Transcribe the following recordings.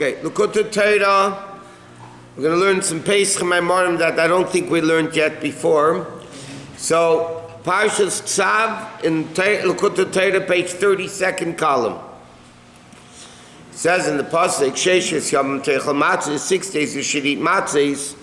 Okay, look at the Torah. We're going to learn some Pesach Maimorim that I don't think we learned yet before. So, Parshas Tzav in Likutei Torah, page 32nd column. It says in the Pasuk, Sheshes Yom Teichel Matzos, 6 days you should eat matzos,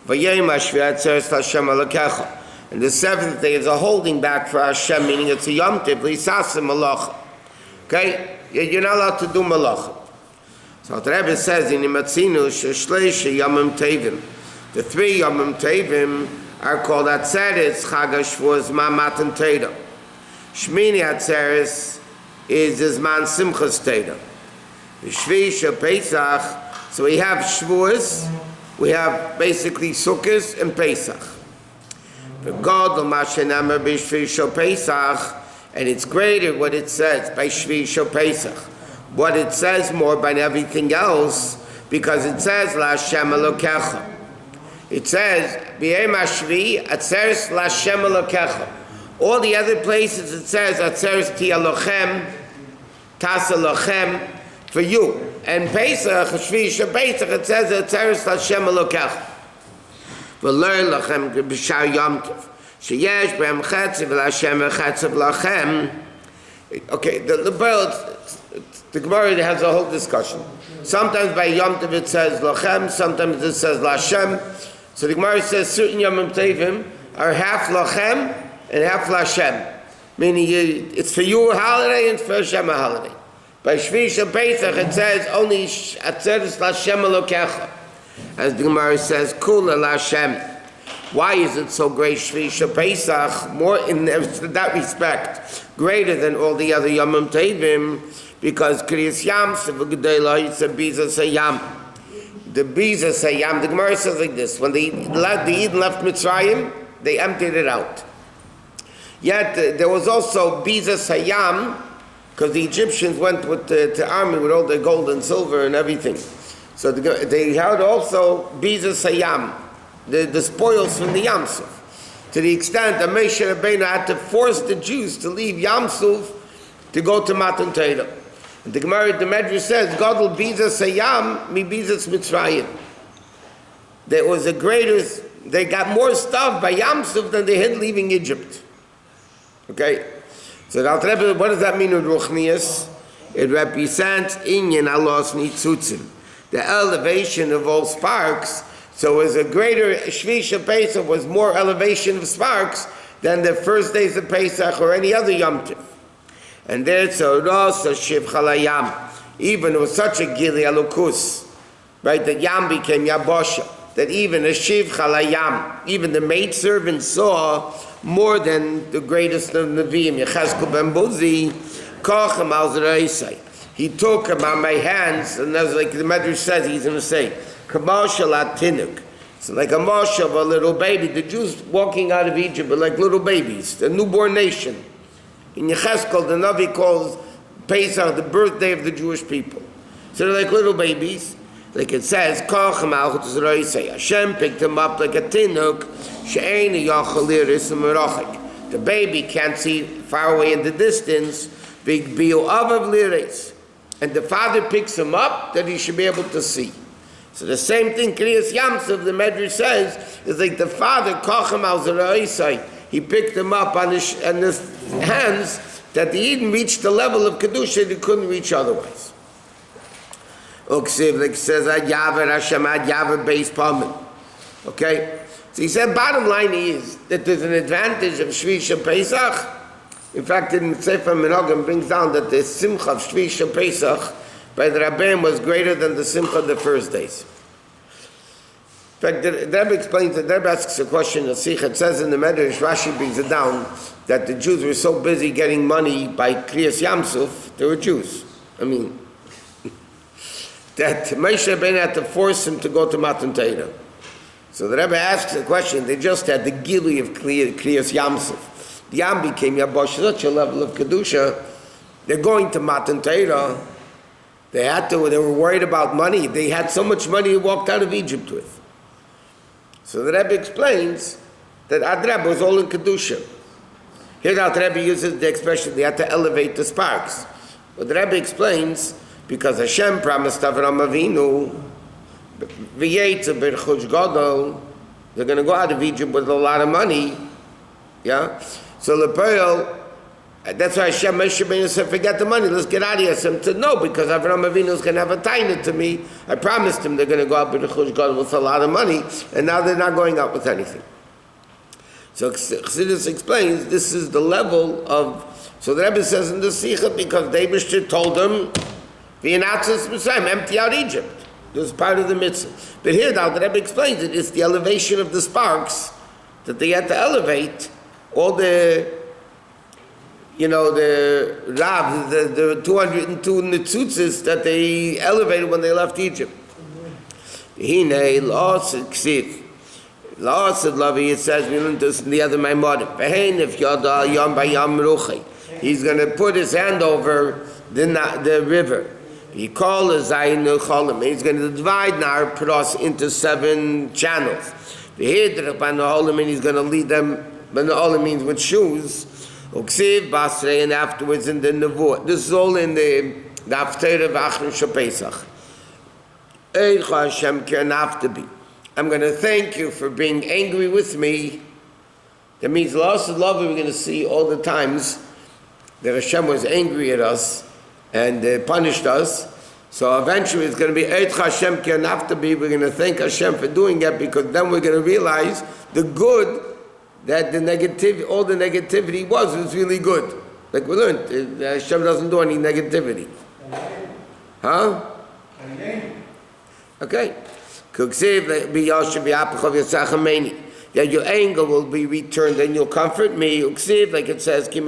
Vayom HaShvi Atzeres Hashem Elokecha. And the 7th day is a holding back for Hashem, meaning it's a Yom Tov, L'Isaseh Malacha. Okay? You're not allowed to do Malacha. So the Rebbe says in Imatzinu Sheshleisha Yomim Tevim. The 3 Yomim Tevim are called Atzeres, Chag HaShavuos, Matan Torah. Shmini Atzeres is Zman Simchas Torah. Shvi Shel Pesach. So we have Shavuos, we have basically Sukkos and Pesach. The God Mashiach B'Shvi Shel Pesach, and it's greater what it says by Shvi Shel Pesach. What it says more than everything else, because it says La Hashem Elokecha. It says B'Yom HaShvi Atzeres La Hashem Elokecha. All the other places it says Atzeres Ti Alochem, Tas Alochem, for you. And Pesach, Shvi Shel Pesach, it says Atzeres La Hashem Elokecha. V'learn Lachem B'Shar Yom Tov. Sheyesh B'Hem Chetzav La Hashem Chetzav Lachem. Okay, the Gemara has a whole discussion. Sometimes by Yom Tov it says Lachem, sometimes it says Lashem. So the Gemara says certain Yom Tovim are half Lachem and half Lashem. Meaning it's for you a holiday and for Hashem a holiday. By Shvi Shel Pesach it says only Atzeres Lashem Elokecha. As the Gemara says, Kula Lashem. Why is it so great, Shvi Shel Pesach, more in that respect, greater than all the other Yomim Tovim? Because Kriyas Yam, Sevugdela, it's a Biza Sayam. The Biza Sayam, the Gemara says like this: when the Eden left Mitzrayim, they emptied it out. Yet there was also Biza Sayam, because the Egyptians went with the army with all their gold and silver and everything. So they had also Biza Sayam, the spoils from the Yam Suf, to the extent that Moshe Rabbeinu had to force the Jews to leave Yam Suf to go to Matan Torah. And the Gemara, the Medrash says, God will Biza Sayam, mi Bizas Mitzrayim. There was a greater, they got more stuff by Yam Suf than they had leaving Egypt. Okay? So what does that mean with Ruchnias? It represents Inyan Allah's Nitzutzim, the elevation of all sparks. So it was a greater, Shvi Shel Pesach was more elevation of sparks than the first days of Pesach or any other Yom Tov. And there's a Rosa Shiv Chalayam. Even it was such a Gili Alukus, right, that Yam became Yabosha, that even a Shiv Chalayam, even the maidservant saw more than the greatest of Nevi'im, Yechezkel ben Buzi, Kochem al Zeraisai. He took him on my hands, and as like the Medrash says, he's going to say, Kamashal Atinuk. It's like a marsh of a little baby. The Jews walking out of Egypt were like little babies, the newborn nation. In Yechezkel, the Navi calls Pesach the birthday of the Jewish people. So they're like little babies. Like it says, Hashem picked him up like a tinuk. The baby can't see far away in the distance. And the father picks him up that he should be able to see. So the same thing, Kriyas Yamsuf, the Medrash says, is like the father, Kochem al Zeraisai, he picked him up on his hands that the Eden reached the level of Kedusha they couldn't reach otherwise. Uksiv, like it says, Ad Yaver Hashem, Ad Yaver Beis Pamin. Okay? So he said, bottom line is that there's an advantage of Shvi Shel Pesach. In fact, in Sefer Menogim brings down that the Simcha of Shvi Shel Pesach by the Rabbi was greater than the Simcha of the first days. In fact, the Rebbe explains, the Rebbe asks a question, it says in the Medrash, Rashi brings it down, that the Jews were so busy getting money by Kriyas Yamsuf, they were Jews. I mean, that Moshe Rabbeinu had to force him to go to Matan Torah. So the Rebbe asks the question, they just had the Gili of Kriyas Yamsuf. The Yam became Yabosh, such a level of Kedusha, they're going to Matan Torah. They were worried about money. They had so much money they walked out of Egypt with. So the Rebbe explains that Ad was all in Kedusha. Here the Rebbe uses the expression, they had to elevate the sparks. But the Rebbe explains because Hashem promised Avraham Avinu, v'yetzu b'rchush gadol, they're going to go out of Egypt with a lot of money, yeah? So Lepeil, that's why Hashem, Moshe ben Yosef, forget the money, let's get out of here. Hashem said, no, because Avraham Avinu is going to have a taina to me. I promised him they're going to go out b'rchush gadol with a lot of money, and now they're not going out with anything. So Chassidus explains, this is the level of, so the Rebbe says in the Sikha, because David told them, V'yinatzis Mitzrayim, empty out Egypt. This is part of the mitzvah. But here now, the Rebbe explains it, it's the elevation of the sparks, that they had to elevate all the, the Rav, the 202 Nitzutzis that they elevated when they left Egypt. Hine, lost ksiv. Lost Lavi, it says, we learned this in the other Maimonides. If Yada Yom Bayam Ruchi. He's going to put his hand over the river. He called his Zayin Cholim. He's going to divide Nar Pros into 7 channels. He's going to lead them, but the Olim means with shoes. Uksiv Basrei, and afterwards in the Nevuah. This is all in the Haftarah V'Achron Shel Pesach. Eicha Hashem Kernaftabi. I'm going to thank you for being angry with me. That means loss of love. We're going to see all the times that Hashem was angry at us and punished us. So eventually it's going to be Eid Hashem Ki Anaftabi. We're going to thank Hashem for doing that, because then we're going to realize the good that all the negativity was really good. Like we learned, Hashem doesn't do any negativity. Huh? Okay. That your anger will be returned and you'll comfort me. Like it says, just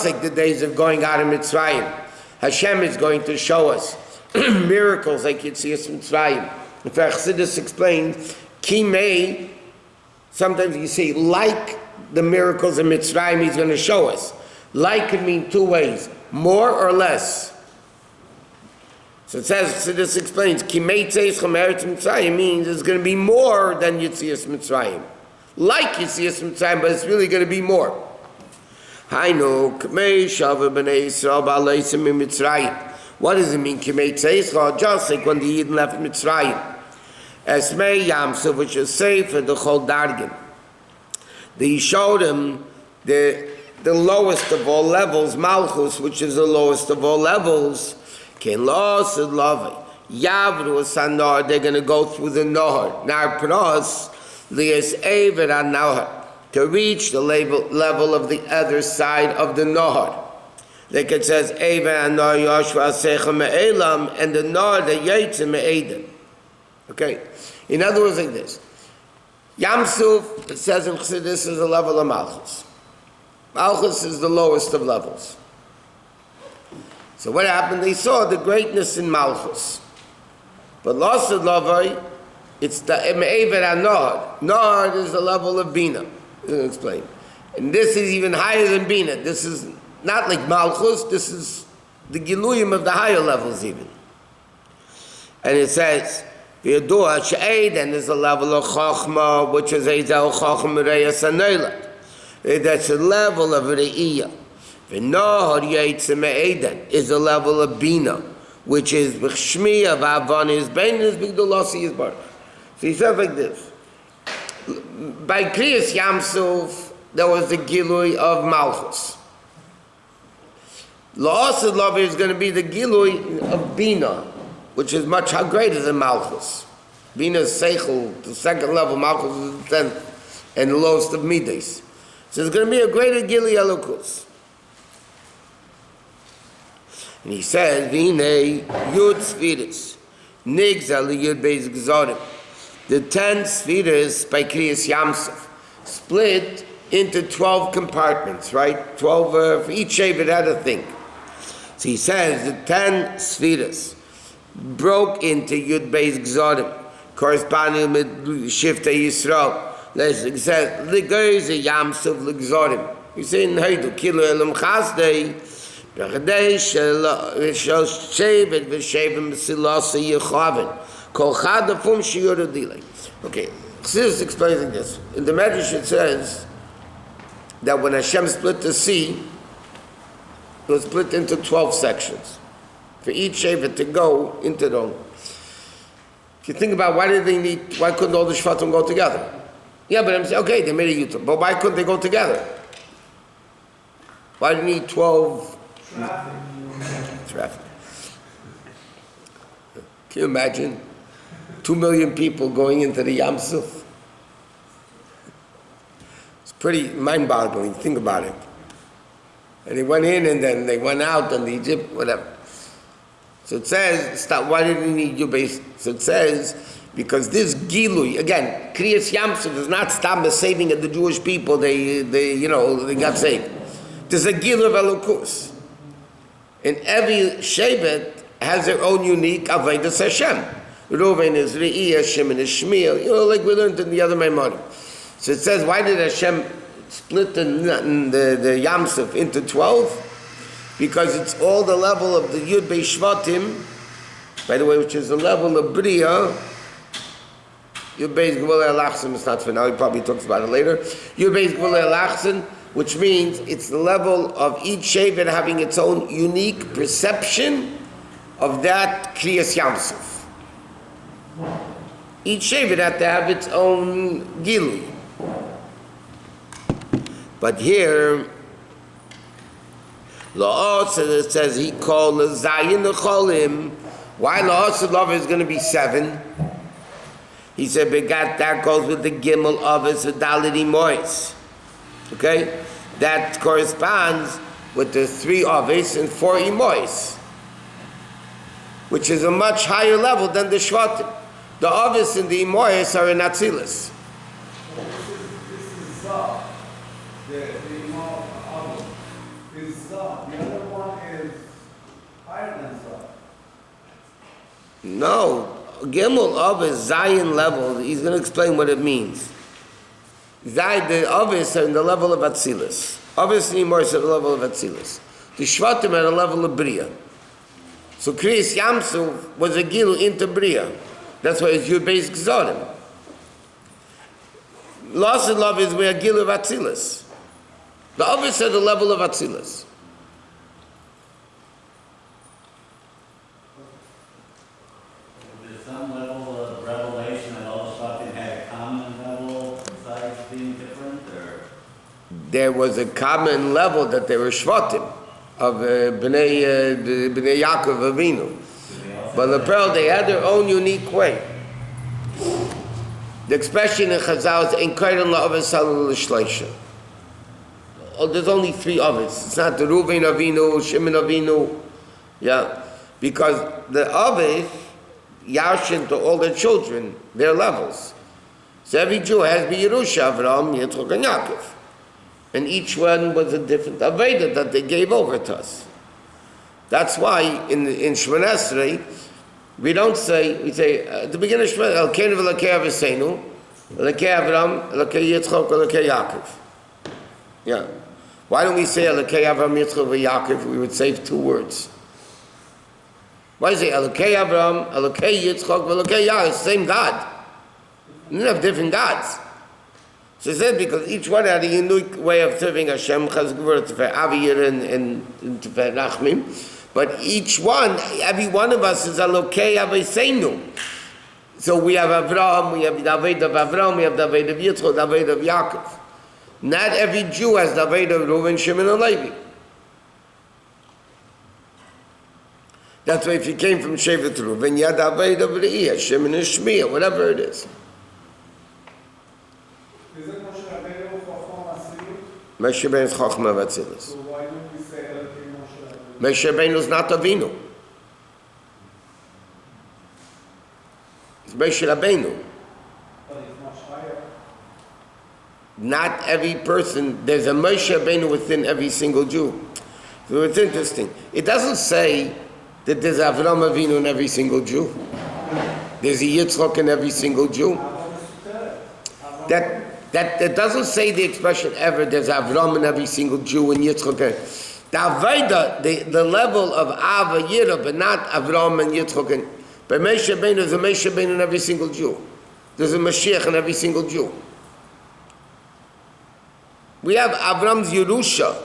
like the days of going out of Mitzrayim, Hashem is going to show us miracles like you'd see us in Mitzrayim. In fact, Chassidus explains, Kimei, sometimes you say, like the miracles in Mitzrayim he's going to show us. Like could mean 2 ways, more or less. So it says, Chassidus explains, Kimei Tzeis Chomeretz Mitzrayim means it's going to be more than Yitzias Mitzrayim. Like Yitzias Mitzrayim, but it's really going to be more. Hainu, Kimei Shavu B'nei Yisrael Ba'aleisim in Mitzrayim. What does it mean, Kimei Tzeis? Just like when the Yidden left Mitzrayim. Esmei Yamsuf, which is safe for the Chol Dargin. He showed him the lowest of all levels, Malchus, which is the lowest of all levels. Ken lost and love Yavru Sanar, they're going to go through the Nohar. Nar Pros, Lias Aver and Nohar, to reach the level of the other side of the Nohar. Like it says, Aver and Nohar Yoshua Sechem Me'elam, and the Nohar, the Yetzim Me'edim. Okay? In other words, like this. Yamsuf, it says in Chassidus, is the level of Malchus. Malchus is the lowest of levels. So what happened? They saw the greatness in Malchus. But lost of Lavai, it's the Me'ever HaNod. Nod is the level of Bina. I'll explain. And this is even higher than Bina. This is not like Malchus, this is the Giluyim of the higher levels even. And it says, V'yadua She'ed, and there's a level of Chochma, which is Eizel Chochma Reyes HaNeilat. That's a level of Re'iyah. The Nohar Yetzim Me'eden is the level of Bina, which is B'chshmi of Avon is Bein is B'gdolasi is Baruch. So he said like this. By Kriyas Yamsuf, there was the Gilui of Malchus. La'asad Love is going to be the Gilui of Bina, which is much greater than Malchus. Bina is Seichel, the second level, Malchus is the 10th, and the lowest of Midas. So there's going to be a greater Gilui Elokus. And he says, V'inei Yud Sfiris, Nigzal Yud Beis Gzorim. The 10 Sfiris by Kriyas Yamsuf split into 12 compartments, right? 12, for each Shevet had a thing. So he says the 10 Sfiris broke into Yud Beis Gzorim, corresponding with Shiftei Yisrael. It says, L'goyze Yamsuf L'gzorim. You say in Heidu, Kilo Elam Chazdei, Chassidus explains like this. In the Medrash it says that when Hashem split the sea, It was split into 12 sections. For each Shevet to go into them. If you think about why couldn't all the Shvatim go together? Yeah, but I'm saying, okay, they made a Yutam, but why couldn't they go together? Why do you need 12? Traffic. Can you imagine 2 million people going into the Yam Suf? It's pretty mind-boggling. Think about it. And they went in and then they went out on the Egypt, whatever. So it says, stop, why did we need you base? So it says, because this Gilui, again, Kriyas Yam Suf does not stop the saving of the Jewish people, they got saved. There's a Gilui of Elokus. And every Shevet has their own unique Avodas Hashem. Reuven is Re'iyah, Shimon is Shmiel, like we learned in the other Maimonides. So it says, why did Hashem split the Yam Suf into 12? Because it's all the level of the Yud Bei Shvatim, by the way, which is the level of Bria. Yud Bei Gvulei Alachsin, it's not for now, he probably talks about it later. Yud Bei Gvulei Alachsin, which means it's the level of each Shevet having its own unique perception of that Kriyas Yam Suf. Each Shevet had to have its own Gilui. But here, La'asad, it says he called Zayin Necholim. Why La'asad love is going to be 7? He said, Begat, that goes with the Gimel Avis Vidality Mois. Okay? That corresponds with the 3 Avis and 4 Imois, which is a much higher level than the Shvatim. The Avis and the Imois are in Atzilus. This is Zav. The Imam Avis is Zav. The other one is higher than Zav. No. Gimel Avis, Zayin level, he's going to explain what it means. Zayin, the Avis are in the level of Atzilus. Avis and Imois are the level of Atzilus. The Shvatim are the level of Bria. So Kriyas Yam Suf was a Gilu into Bria. That's why it's Yud Beis Gzorim. Loss and love is where Gilu of Atzilus. The Avis are the level of Atzilus. There's some level of revelation that all Shvatim had a common level besides being different, or? There was a common level that they were Shvatim of Bnei Yaakov Avinu. But the pearl, they had their own unique way. The expression in Chazal is "Ein Kairan la'avis halu l'shleisha." Oh, there's only 3 Avis. It's not the Reuven Avinu, Shimon Avinu, yeah, because the Avis yashin to all their children, their levels. So every Jew has B'Yerusha, Avraham, Yitzchak, and Yaakov, and each one was a different Aveda that they gave over to us. That's why in Shemon Esrei, we say at the beginning of Shemon, Elkeinu v'Elokei Aviseinu, Elokei Avram, Elokei Yitzchak, Elokei Yaakov. Yeah. Why don't we say Elokei Avram, Yitzchak, v'Yaakov? We would save 2 words. Why do you say Elokei Avram, Elokei Yitzchak, v'Elokei Yaakov? It's the same God. You don't have different gods. So it says because each one had a unique way of serving Hashem, Chazguvur, Tefer Aviyir, and Tefer Rachmim. But each one, every one of us is Elokei Aviseinu. So we have Avraham, we have the Aved of Avraham, we have the Aved of Yitzchak, the Aved of Yaakov. Not every Jew has the Aved of Reuven, Shimon, and Levi. That's why if you came from Shevet Reuven, you had the Aved of Re'iyah, Shimon, and Shmiel, whatever it is. Is it Moshe Rabbeinu Chacham Atzilus? Moshe Rabbeinu is Chachma Atzilus. So why don't we say Elokei Moshe Rabbeinu? Moshe Rabbeinu is not Avinu. It's Moshe Rabbeinu. But it's much higher. Not every person, there's a Moshe Rabbeinu within every single Jew. So it's interesting. It doesn't say that there's Avram Avinu in every single Jew. There's a Yitzchak in every single Jew. That doesn't say the expression ever, there's Avram in every single Jew and Yitzchak. The Aveda, the level of Ava Yira, but not Avram and Yitzchak. But Moshe Rabbeinu, there's a Moshe Rabbeinu in every single Jew. There's a Mashiach in every single Jew. We have Avram's Yerusha.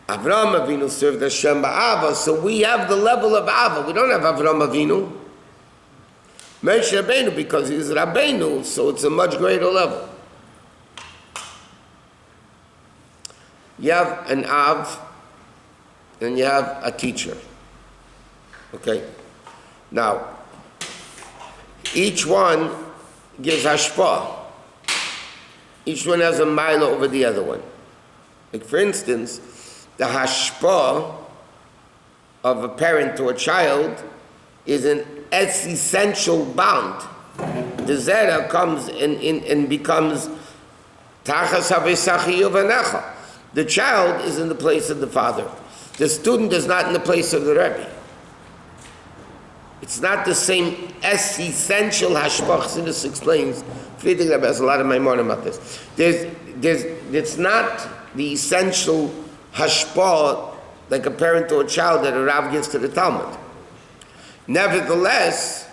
Avraham Avinu served Hashem ba'ava, so we have the level of Ava. We don't have Avraham Avinu. Moshe Rabbeinu, because he's Rabbeinu, so it's a much greater level. You have an Av, and you have a teacher. Okay? Now, each one gives hashpah. Each one has a mile over the other one. Like for instance, the hashpah of a parent to a child is an essential bond. The zera comes and becomes tachas havesachi yuvanecha. The child is in the place of the father. The student is not in the place of the Rebbe. It's not the same essential hashpach. Chassidus explains. Friedrich Rebbe has a lot of maimonim about this. It's not the essential hashpach like a parent or a child that a Rav gives to the Talmud. Nevertheless,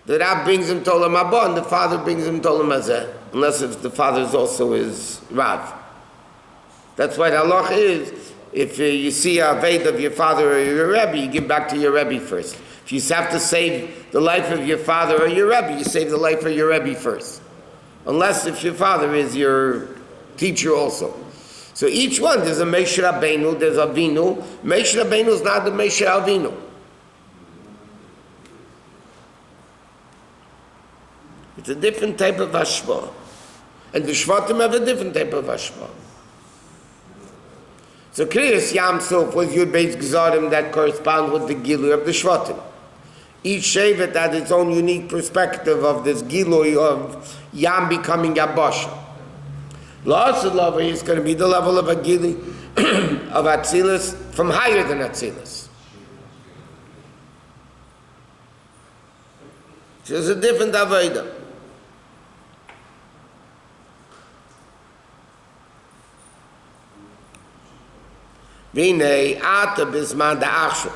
the Rav brings him to Olam Haba and the father brings him to Olam Hazeh, unless if the father is also his Rav. That's why the halach is, if you see a Aved of your father or your Rebbe, you give back to your Rebbe first. If you have to save the life of your father or your Rebbe, you save the life of your Rebbe first. Unless if your father is your teacher also. So each one, there's a Moshe Rabbeinu, there's Avinu. Moshe Rabbeinu is not the Moshe Avinu. It's a different type of hashpah. And the Shvatim have a different type of hashpah. So Kriyas Yam Suf was Yud Beis Gzarim that correspond with the Gilui of the Shvatim. Each Shevet had its own unique perspective of this Gilui of Yam becoming Yabasha. La'asad Lava is going to be the level of a Gilui of Atzilus from higher than Atzilus. So it's a different Aveda.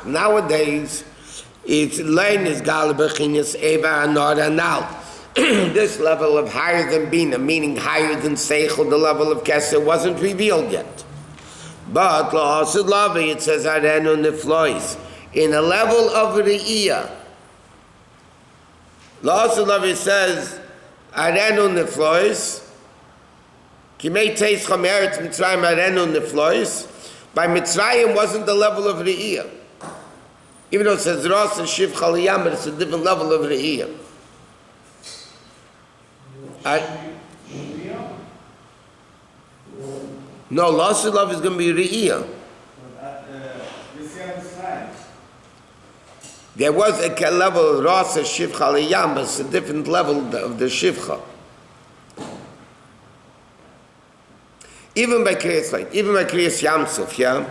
Nowadays, it's learn is Galabachinis Eva Anor Anal. This level of higher than Bina, meaning higher than Seichel, the level of Keser, wasn't revealed yet. But La'asid Lavi, it says Arenu Niflois, in a level of Re'iyah. La'asid Lavi says Arenu Niflois, Kimei Teis Chomeretz Mitzrayim Arenu Niflois. By Mitzrayim wasn't the level of Re'iyah. Even though it says Ros and Shiv Chaliyam, but it's a different level of Re'iyah. No, loss of love is going to be Re'iyah. There was a level of Ros and Shiv Chaliyam, but it's a different level of the Shivcha. Even by Kriyas Yamsuf, yeah?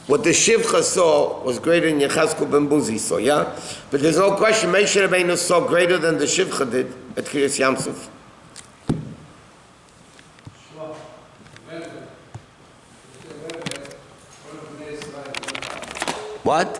What the Shivcha saw was greater than Yechazkel ben Buzi saw, yeah? But there's no question, Moshe Rabbeinu saw greater than the Shivcha did at Kriyas Yamsuf. What?